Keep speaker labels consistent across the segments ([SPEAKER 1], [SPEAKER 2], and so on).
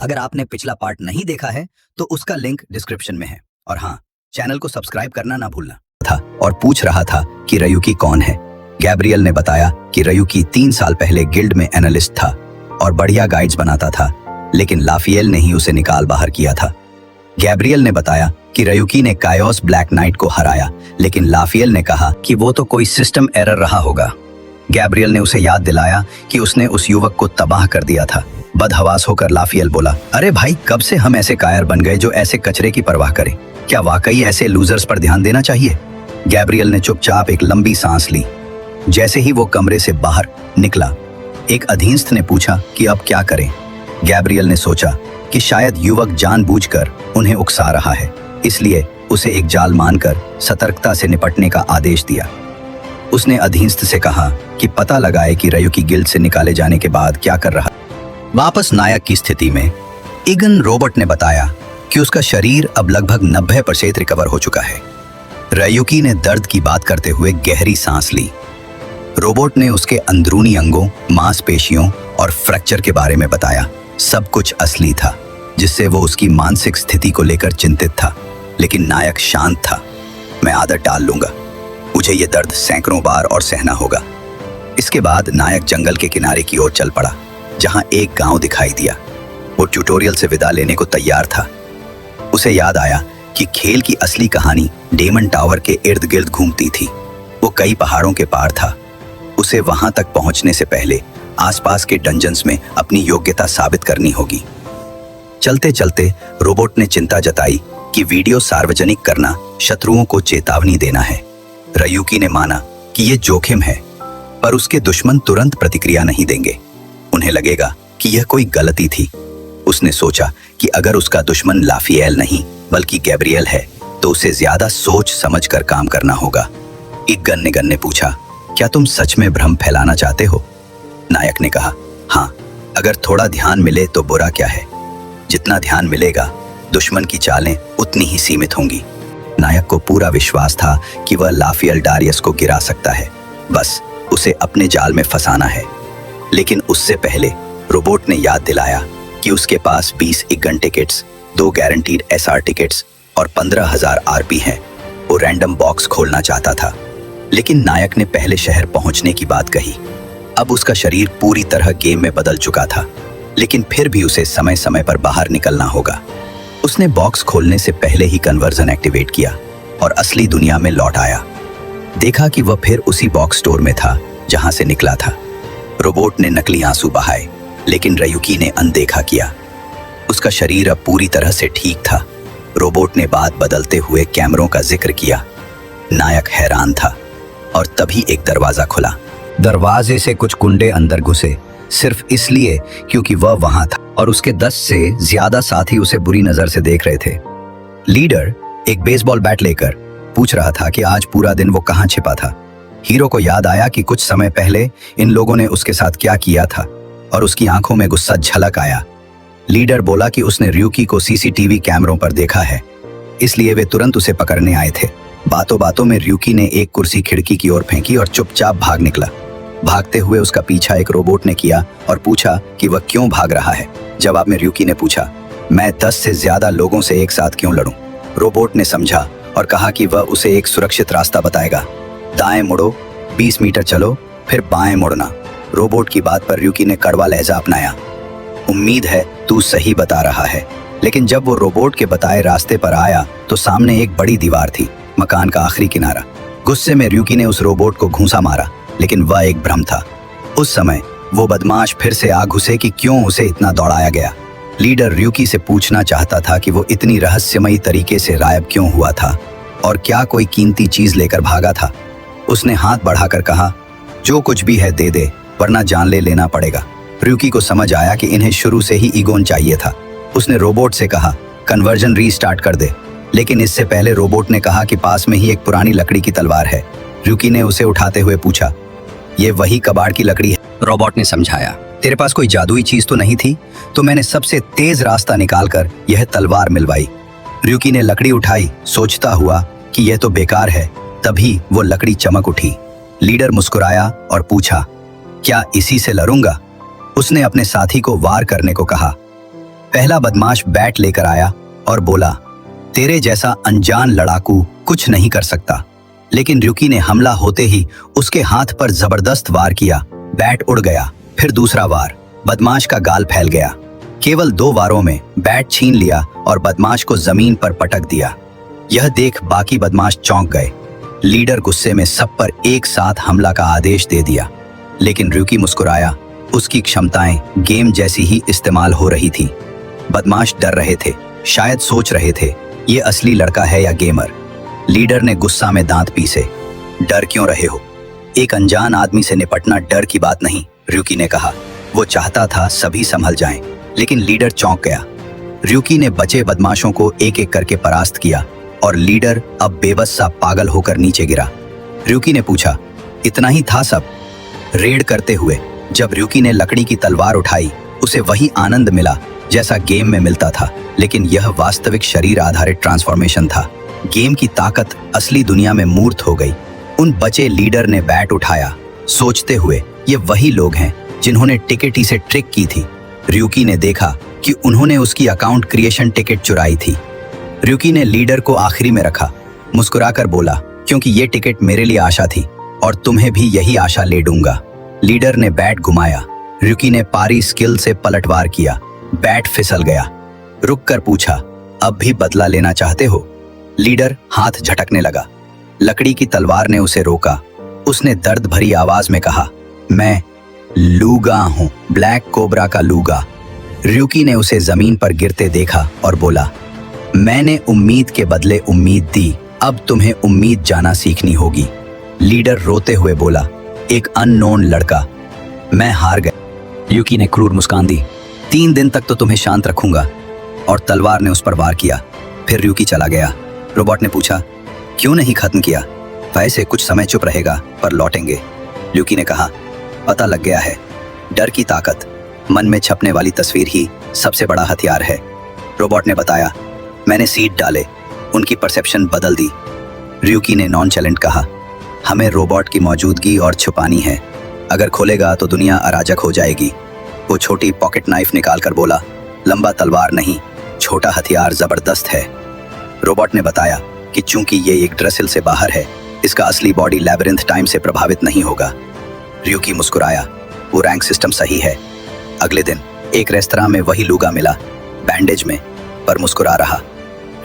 [SPEAKER 1] अगर आपने पिछला पार्ट नहीं देखा है तो उसका लिंक डिस्क्रिप्शन में है। और हाँ, चैनल को सब्सक्राइब करना ना भूलना था। और पूछ रहा था कि रयुकी कौन है। गैब्रियल ने बताया कि रयुकी 3 साल पहले गिल्ड में एनालिस्ट था और बढ़िया गाइड्स बनाता था, लेकिन लाफियल ने ही उसे निकाल बाहर किया था। गैब्रियल ने बताया कि रयुकी ने कायोस ब्लैक नाइट को हराया, लेकिन लाफियल ने कहा कि वो तो कोई सिस्टम एरर रहा होगा। गैब्रियल ने उसे याद दिलाया कि उसने उस युवक को तबाह कर दिया था। बदहवास होकर लाफियल बोला, अरे भाई, कब से हम ऐसे कायर बन गए जो ऐसे कचरे की परवाह करें? क्या वाकई ऐसे लूजर्स पर ध्यान देना चाहिए? गैब्रियल ने चुपचाप एक लंबी सांस ली। जैसे ही वो कमरे से बाहर निकला, एक अधीनस्थ ने पूछा कि अब क्या करें। गैब्रियल ने सोचा कि शायद युवक जानबूझकर उन्हें उकसा रहा है, इसलिए उसे एक जाल मानकर सतर्कता से निपटने का आदेश दिया। उसने अधीनस्थ से कहा कि पता लगाए कि रयुकी गिल्ड से निकाले जाने के बाद क्या कर रहा। वापस नायक की स्थिति में ईगन रोबोट ने बताया कि उसका शरीर अब लगभग 90% रिकवर हो चुका है। रयुकी ने दर्द की बात करते हुए गहरी सांस ली। रोबोट ने उसके अंदरूनी अंगों, मांसपेशियों और फ्रैक्चर के बारे में बताया। सब कुछ असली था, जिससे वो उसकी मानसिक स्थिति को लेकर चिंतित था, लेकिन नायक शांत था। मैं आदत डाल लूंगा, मुझे ये दर्द सैकड़ों बार और सहना होगा। इसके बाद नायक जंगल के किनारे की ओर चल पड़ा, जहां एक गांव दिखाई दिया। वो ट्यूटोरियल से विदा लेने को तैयार था। उसे याद आया कि खेल की असली कहानी डेमन टावर के इर्द गिर्द घूमती थी। वो कई पहाड़ों के पार था। उसे वहां तक पहुंचने से पहले आसपास के डंजन्स में अपनी योग्यता साबित करनी होगी। चलते चलते रोबोट ने चिंता जताई कि वीडियो सार्वजनिक करना शत्रुओं को चेतावनी देना है। रयुकी ने माना कि यह जोखिम है, पर उसके दुश्मन तुरंत प्रतिक्रिया नहीं देंगे। उन्हें लगेगा कि यह कोई गलती थी। उसने सोचा कि अगर उसका दुश्मन लाफियल नहीं बल्कि गैब्रियल है, तो उसे ज्यादा सोच समझ कर काम करना होगा। ईगन ने पूछा, क्या तुम सच में भ्रम फैलाना चाहते हो? नायक ने कहा, हाँ, अगर थोड़ा ध्यान मिले तो बुरा क्या है। जितना ध्यान मिलेगा, दुश्मन की चालें उतनी ही सीमित होंगी। नायक को पूरा विश्वास था कि वह लाफियल डारियस को गिरा सकता है, बस उसे अपने जाल में फंसाना है। लेकिन उससे पहले रोबोट ने याद दिलाया कि उसके पास 20 again tickets, 2 guaranteed SR tickets और 15,000 आरपी हैं। वो रैंडम बॉक्स खोलना चाहता था, लेकिन नायक ने पहले शहर पहुंचने की बात कही। अब उसका शरीर पूरी तरह गेम में बदल चुका था, लेकिन फिर भी उसे समय समय पर बाहर निकलना होगा। उसने बॉक्स खोलने से पहले ही कन्वर्जन एक्टिवेट किया और असली दुनिया में लौट आया। देखा कि वह फिर उसी बॉक्स स्टोर में था जहां से निकला था। रोबोट ने नकली आंसू बहाए, लेकिन रयुकी ने अनदेखा किया। उसका शरीर अब पूरी तरह से ठीक था। रोबोट ने बात बदलते हुए कैमरों का जिक्र किया। नायक हैरान था और तभी एक दरवाजा खुला। दरवाजे से कुछ गुंडे अंदर घुसे, सिर्फ इसलिए क्योंकि वह वहां था और उसके 10 से ज्यादा साथी उसे बुरी नजर से देख रहे थे। लीडर एक बेसबॉल बैट लेकर पूछ रहा था कि आज पूरा दिन वो कहां छिपा था। हीरो को याद आया कि कुछ समय पहले इन लोगों ने उसके साथ क्या किया था और उसकी आंखों में गुस्सा झलक आया। लीडर बोला कि उसने रयुकी को सीसीटीवी कैमरों पर देखा है, इसलिए वे तुरंत उसे पकड़ने आए थे। बातों बातों में रयुकी ने एक कुर्सी खिड़की की ओर फेंकी और चुपचाप भाग निकला। भागते हुए उसका पीछा एक रोबोट ने किया और पूछा कि वह क्यों भाग रहा है। जवाब में रयुकी ने पूछा, मैं 10 से ज्यादा लोगों से एक साथ क्यों लड़ूं? रोबोट ने समझा और कहा कि वह उसे एक सुरक्षित रास्ता बताएगा। दाएं मुड़ो, 20 मीटर चलो, फिर बाएं मुड़ना। रोबोट की बात पर रयुकी ने कड़वा लहजा अपनाया। उम्मीद है तू सही बता रहा है। लेकिन जब वो रोबोट के बताए रास्ते पर आया तो सामने एक बड़ी दीवार थी, मकान का आखिरी किनारा। गुस्से में रयुकी ने उस रोबोट को घूंसा मारा, लेकिन वह एक भ्रम था। उस समय वो बदमाश फिर से आ घुसे कि क्यों उसे इतना दौड़ाया गया। लीडर रयुकी से पूछना चाहता था कि वो इतनी रहस्यमयी तरीके से गायब क्यों हुआ था और क्या कोई कीमती चीज लेकर भागा था। उसने हाथ बढ़ाकर कहा, जो कुछ भी है दे दे, वरना जान लेना पड़ेगा। रयुकी को समझ आया कि इन्हें शुरू से ही ईगोन चाहिए था। उसने रोबोट से कहा, कन्वर्जन रीस्टार्ट कर दे। लेकिन इससे पहले रोबोट ने कहा कि पास में ही एक पुरानी लकड़ी की तलवार है। रयुकी ने उसे उठाते हुए पूछा, ये वही कबाड़ की लकड़ी है? रोबोट ने समझाया, तेरे पास कोई जादुई चीज तो नहीं थी, तो मैंने सबसे तेज रास्ता निकालकर यह तलवार मिलवाई। रयुकी ने लकड़ी उठाई, सोचता हुआ कि यह तो बेकार है। तभी वो लकड़ी चमक उठी। लीडर मुस्कुराया और पूछा, क्या इसी से लड़ूंगा? उसने अपने साथी को वार करने को कहा। पहला बदमाश बैट लेकर आया और बोला, तेरे जैसा अनजान लड़ाकू कुछ नहीं कर सकता। लेकिन र्यूकी ने हमला होते ही उसके हाथ पर जबरदस्त वार किया। बैट उड़ गया। फिर दूसरा वार, बदमाश का गाल फैल गया। केवल 2 वारों में बैट छीन लिया और बदमाश को जमीन पर पटक दिया। यह देख बाकी बदमाश चौंक गए। लीडर गुस्से में सब पर एक साथ हमला का आदेश दे दिया। लेकिन र्यूकी मुस्कुराया। उसकी क्षमताएं गेम जैसी ही इस्तेमाल हो रही थी। बदमाश डर रहे थे, शायद सोच रहे थे, ये असली लड़का है या गेमर। लीडर ने गुस्सा में दांत पीसे। डर क्यों रहे हो? एक अनजान आदमी से निपटना डर की बात नहीं, र्यूकी ने कहा। वो चाहता था सभी संभल जाएं, लेकिन लीडर चौंक गया। र्यूकी ने बचे बदमाशों को एक एक करके परास्त किया और लीडर अब बेबस सा पागल होकर नीचे गिरा। र्यूकी ने पूछा, इतना ही था सब? रेड करते हुए जब र्यूकी ने लकड़ी की तलवार उठाई, उसे वही आनंद मिला जैसा गेम में मिलता था, लेकिन यह वास्तविक शरीर आधारित ट्रांसफॉर्मेशन था। गेम की ताकत असली दुनिया में मूर्त हो गई। उन बचे लीडर ने बैट उठाया, सोचते हुए ये वही लोग हैं जिन्होंने टिकटी से ट्रिक की थी। र्यूकी ने देखा कि उन्होंने उसकी अकाउंट क्रिएशन टिकट चुराई थी। र्यूकी ने लीडर को आखिरी में रखा, मुस्कुराकर बोला, क्योंकि ये टिकट मेरे लिए आशा थी और तुम्हें भी यही आशा ले दूंगा। लीडर ने बैट घुमाया। र्यूकी ने पारी स्किल से पलटवार किया। बैट फिसल गया। रुक कर पूछा, अब भी बदला लेना चाहते हो? लीडर हाथ झटकने लगा। लकड़ी की तलवार ने उसे रोका। उसने दर्द भरी आवाज में कहा, मैं लूगा हूं, ब्लैक कोबरा का लूगा। र्यूकी ने उसे जमीन पर गिरते देखा और बोला, मैंने उम्मीद के बदले उम्मीद दी, अब तुम्हें उम्मीद जाना सीखनी होगी। लीडर रोते हुए बोला, एक अननोन लड़का, मैं हार गया। र्यूकी ने क्रूर मुस्कान दी, 3 दिन तक तो तुम्हें शांत रखूंगा, और तलवार ने उस पर वार किया। फिर र्यूकी चला गया। रोबोट ने पूछा, क्यों नहीं खत्म किया? वैसे कुछ समय चुप रहेगा पर लौटेंगे। र्यूकी ने कहा, पता लग गया है, डर की ताकत, मन में छपने वाली तस्वीर ही सबसे बड़ा हथियार है। रोबोट ने बताया, मैंने सीड डाले, उनकी परसेप्शन बदल दी। र्यूकी ने नॉनचैलेंट कहा, हमें रोबोट की मौजूदगी और छुपानी है, अगर खोलेगा तो दुनिया अराजक हो जाएगी। वो छोटी पॉकेट नाइफ निकालकर बोला, लंबा तलवार नहीं, छोटा हथियार जबरदस्त है। रोबोट ने बताया कि चूंकि ये एक ड्रेसिल से बाहर है, इसका असली बॉडी लैबिरिंथ टाइम से प्रभावित नहीं होगा। र्यूकी मुस्कुराया, वो रैंक सिस्टम सही है। अगले दिन एक रेस्तरां में वही लूगा मिला, बैंडेज में, पर मुस्कुरा रहा।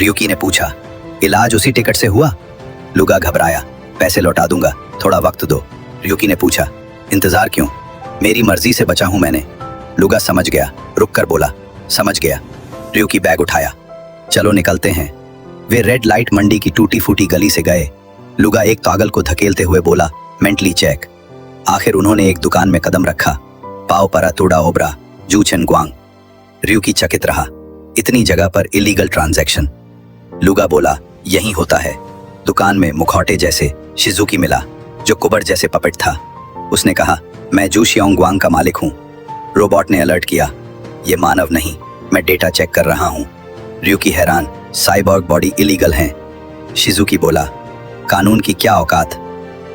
[SPEAKER 1] र्यूकी ने पूछा, इलाज उसी टिकट से हुआ? लूगा घबराया, पैसे लौटा दूंगा, थोड़ा वक्त दो। र्यूकी ने पूछा, इंतजार क्यों? मेरी मर्जी से बचा हूं मैंने। लूगा समझ गया, रुक कर बोला, समझ गया। र्यूकी बैग उठाया, चलो निकलते हैं। वे रेड लाइट मंडी की टूटी फूटी गली से गए। लूगा एक पागल को धकेलते हुए बोला, मेंटली चेक। आखिर उन्होंने एक दुकान में कदम रखा, पाव परा तोड़ा ओबरा, जूचन ग्वांग। र्यूकी चकित रहा, इतनी जगह पर इलीगल ट्रांजैक्शन। लूगा बोला, यही होता है। दुकान में मुखौटे जैसे शिजुकी मिला, जो कुबर जैसे पपेट था। उसने कहा, मैं जू शियोंग ग्वांग का मालिक हूँ। रोबोट ने अलर्ट किया, ये मानव नहीं, मैं डेटा चेक कर रहा हूँ। र्यूकी हैरान, साइबॉर्ग बॉडी इलीगल है। शिजुकी बोला, कानून की क्या औकात?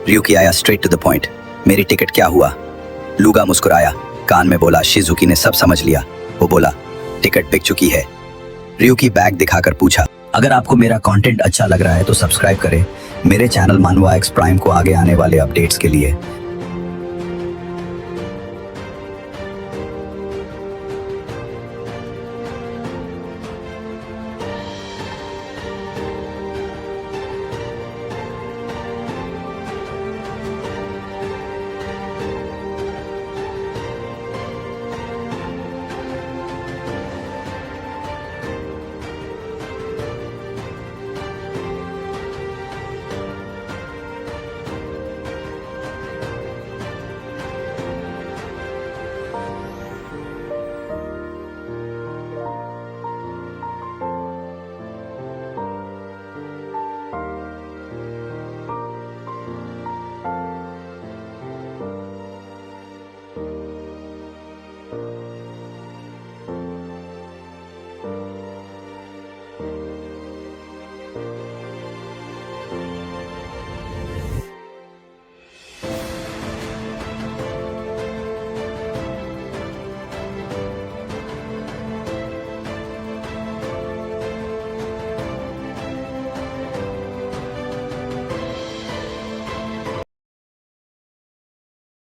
[SPEAKER 1] र्यूकी आया स्ट्रेट टू द पॉइंट, मेरी टिकट क्या हुआ? लूगा मुस्कुराया, कान में बोला, शिजुकी ने सब समझ लिया। वो बोला, टिकट बिक चुकी है। र्यूकी बैग दिखाकर पूछा, अगर आपको मेरा कंटेंट अच्छा लग रहा है तो सब्सक्राइब करें मेरे चैनल मानवा एक्स प्राइम को आगे आने वाले अपडेट्स के लिए।